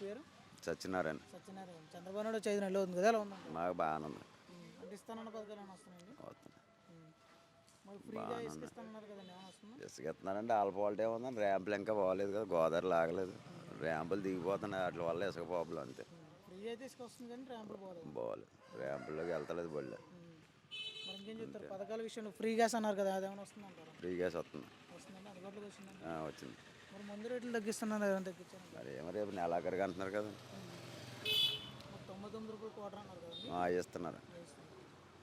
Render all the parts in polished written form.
పేరు? సత్యనారాయణ. సత్యనారాయణ. చంద్రబాబు నాయుడు 5 నెలలు అవుతుంది కదా, ఎలా ఉందంటారు? మాకు బాగానే ఉంది. అంటే ఇస్తానన్న పథకాలు ఏమైనా వస్తున్నాయండి? అవుతుంది. మరి ఫ్రీగా ఇసుక ఇస్తానన్నారు కదండి, ఏమైనా వస్తుందా? ఇసుక ఇస్తున్నారంటే వాళ్ళ పాలిటీ ఏముందని ర్యాంపులు ఇంకా బాగోలేదు కదా, గోదావరి లాగలేదు. ర్యాంపులు దిగిపోతున్నాయి, వాటి వల్ల ఇసుక ప్రాబ్లం అంతే. ఫ్రీ అయితే ఇసుక వస్తుంది కానీ ర్యాంపులు పోలేదు. బాగోలేదు, ర్యాంపుల్లోకి వెళ్తలేదు బళ్ళు. మరి ఇంకేం చెప్తారు పథకాల విషయంలో? ఫ్రీ గ్యాస్ అన్నారు కదా, అది ఏమైనా వస్తుందంటారా? ఫ్రీ గ్యాస్ వస్తుంది. వస్తుందండి, అందుబాటులోకి వచ్చిందండి. వచ్చింది. మరి మందు రేట్లు తగ్గిస్తున్నారు, ఏమైనా తగ్గించారు? మరి ఏమో రేపు నెలాఖరికి అంటున్నారు కదా. మరి 99 రూపాయలు క్వార్టర్ అన్నారు కదండి, ఇస్తున్నారు.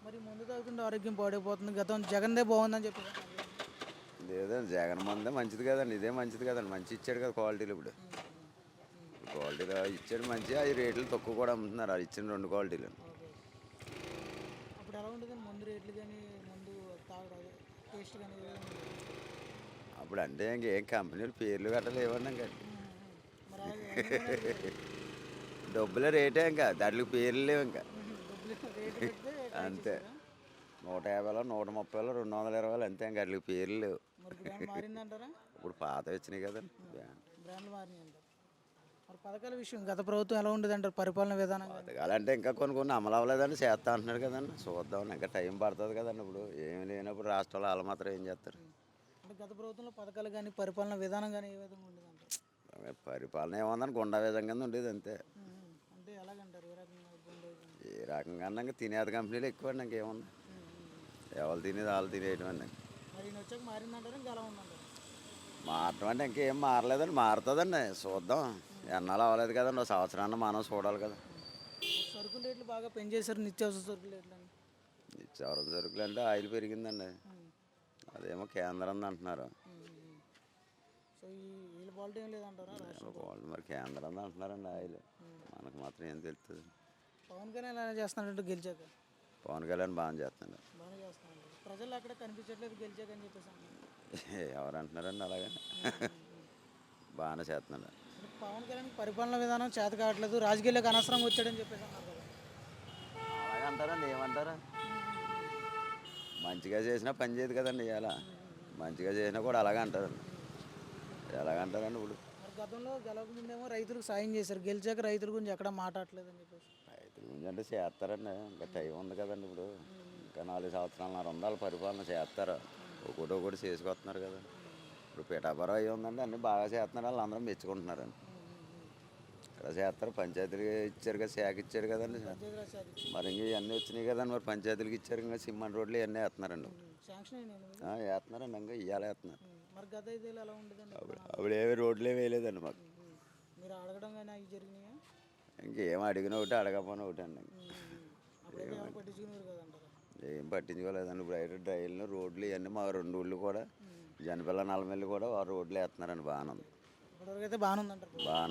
మరి ముందు తాగుతుంటే ఆరోగ్యం పాడైపోతుంది, గతం జగన్దే బాగుందని చెప్పి. లేదండి, జగన్ మందే మంచిది కదండి, ఇదే మంచిది కదండి. మంచి ఇచ్చాడు కదా క్వాలిటీలు. ఇప్పుడు క్వాలిటీలో ఇచ్చాడు మంచి, అవి రేట్లు తక్కువ కూడా అమ్ముతున్నారు అది ఇచ్చిన 2 క్వాలిటీలు. అప్పుడు ఎలా ఉండేదండి మందు రేట్లు కానీ, మందు తాగడం టేస్ట్ కానీ? అప్పుడు అంటే ఇంకేం కంపెనీలు పేర్లు గట్టలేవన్నా ఇంకా మరి అలాగే డబ్బుల రేటే, ఇంకా దాంట్లో పేర్లు లేవు ఇంకా. రేటు పెడితే అంతే. 150లో 130లో 220 అంతే, ఇంకా వాటికి పేర్లు లేవు. మరి బ్రాండ్ మారిందంటారా? ఇప్పుడు పాత వచ్చినాయి కదండి బ్రాండ్లు మారినాయి అంటారు. మరి పథకాల విషయం గత ప్రభుత్వం ఎలా ఉండేది అంటారు, పరిపాలన విధానం? పథకాలంటే ఇంకా కొన్ని అమలు అవ్వలేదండి, చేస్తా అంటున్నారు కదండి. చూద్దాం, ఇంకా టైం పడుతుంది కదండి. ఇప్పుడు ఏమి లేనప్పుడు రాష్ట్రాలు వాళ్ళు మాత్రం ఏం చేస్తారు? అంటే గత ప్రభుత్వంలో పథకాలు కానీ పరిపాలన విధానం కానీ ఏ విధంగా ఉండేది అంటారు? పరిపాలన ఏముందని గుండా విధంగా ఉండేది అంతే. అంటే ఎలాగంటారు, ఏ రకంగా ఉండేది? ఏ రకంగా ఇంకా తినేది కంపెనీలు ఎక్కువ అండి, ఇంకేముంది. ఎవరు తినేది వాళ్ళు తినేయటం అండి. మరి ఈయన వచ్చాక మారిందంటారా, ఇంకా ఎలా ఉందంటారు? మారటం అంటే ఇంకేం మారలేదండి, మారుతుందండి. చూద్దాం, ఎన్నాళ్ళు అవ్వలేదు కదండి, 1 సంవత్సరాన్ని మనం చూడాలి కదా. సరుకుల రేట్లు బాగా పెంచేశారు, నిత్యావసర సరుకుల రేట్లు అని. నిత్యావసర సరుకులు అంటే ఆయిల్ పెరిగిందండి, అదేమో కేంద్రం అంటున్నారు. సో ఈ వీళ్ళ పాలిటీ ఏం లేదంటారా? వాళ్ళు మరి కేంద్రం అంటున్నారండి ఆయిల్, మనకు మాత్రం ఏం తెలుస్తుంది. పవన్ కళ్యాణ్ ఎలా చేస్తున్నాడంటే గెలిచాక? పవన్ కళ్యాణ్ బాగా చేస్తున్నాడు. బాగానే చేస్తున్నాడు. ప్రజలు అక్కడ కనిపించట్లేదు గెలిచాక అని చెప్పేసి అంటున్నారు. ఎవరు అంటున్నారండి అలాగే? బాగానే చేస్తున్నాడు. అంటే పవన్ కళ్యాణ్ పరిపాలన విధానం చేత కావట్లేదు, రాజకీయాలకు అనవసరంగా వచ్చాడని చెప్పేసి అన్నారు కదా. అలాగే అంటారండి, ఏమంటారా? మంచిగా చేసినా పని చేయదు కదండి. ఇలా మంచిగా చేసినా కూడా అలాగే అంటారండి. ఎలాగంటారండి ఇప్పుడు? మరి గతంలో గెలవక ముందేమో రైతులకు సాయం చేశారు, గెలిచాక రైతుల గురించి ఎక్కడ మాట్లాడలేదు అని చెప్పేసి. రైతుల గురించి అంటే చేస్తారండి, ఇంకా టైం ఉంది కదండి. ఇప్పుడు ఇంకా 4 సంవత్సరాలన్నర ఉండాలి పరిపాలన, చేస్తారు. ఒకటి చేసుకొస్తున్నారు కదా. ఇప్పుడు పిఠాపురం అయ్యి ఉందండి, అన్నీ బాగా చేస్తున్నారు, వాళ్ళు అందరం మెచ్చుకుంటున్నారండి. ఇక్కడ చేస్తారు, పంచాయతీలు ఇచ్చారు కదా, శాఖ ఇచ్చారు కదండి. మరి ఇంక ఇవన్నీ వచ్చినాయి కదండి, మరి పంచాయతీలకు ఇచ్చారు, ఇంకా సిమెంట్ రోడ్లు ఇవన్నీ వేస్తున్నారండి. వేస్తున్నారండి, ఇంకా ఇవాళ వేస్తున్నారు. మరి గత 5 ఏళ్ళు ఎలా ఉండదండి? అప్పుడు ఏమి రోడ్లే వేయలేదండి మాకు. మీరు అడగడం కానీ అవి జరిగినాయా? ఇంకేం అడిగిన ఒకటి అడగపోయిన ఒకటి అండి. పట్టించుకునేవారు కదంటారా? ఏం పట్టించుకోలేదండి. ఇప్పుడు అయితే డ్రైన్లు రోడ్లు ఇవన్నీ మా 2 ఊళ్ళు కూడా, జనపిల్ల 40 కూడా ఆ రోడ్లు వేస్తున్నారండి. బాగానే ఉంది, ఇప్పటివరకు అయితే బాగానే ఉందంటారు. బాగానే ఉంది.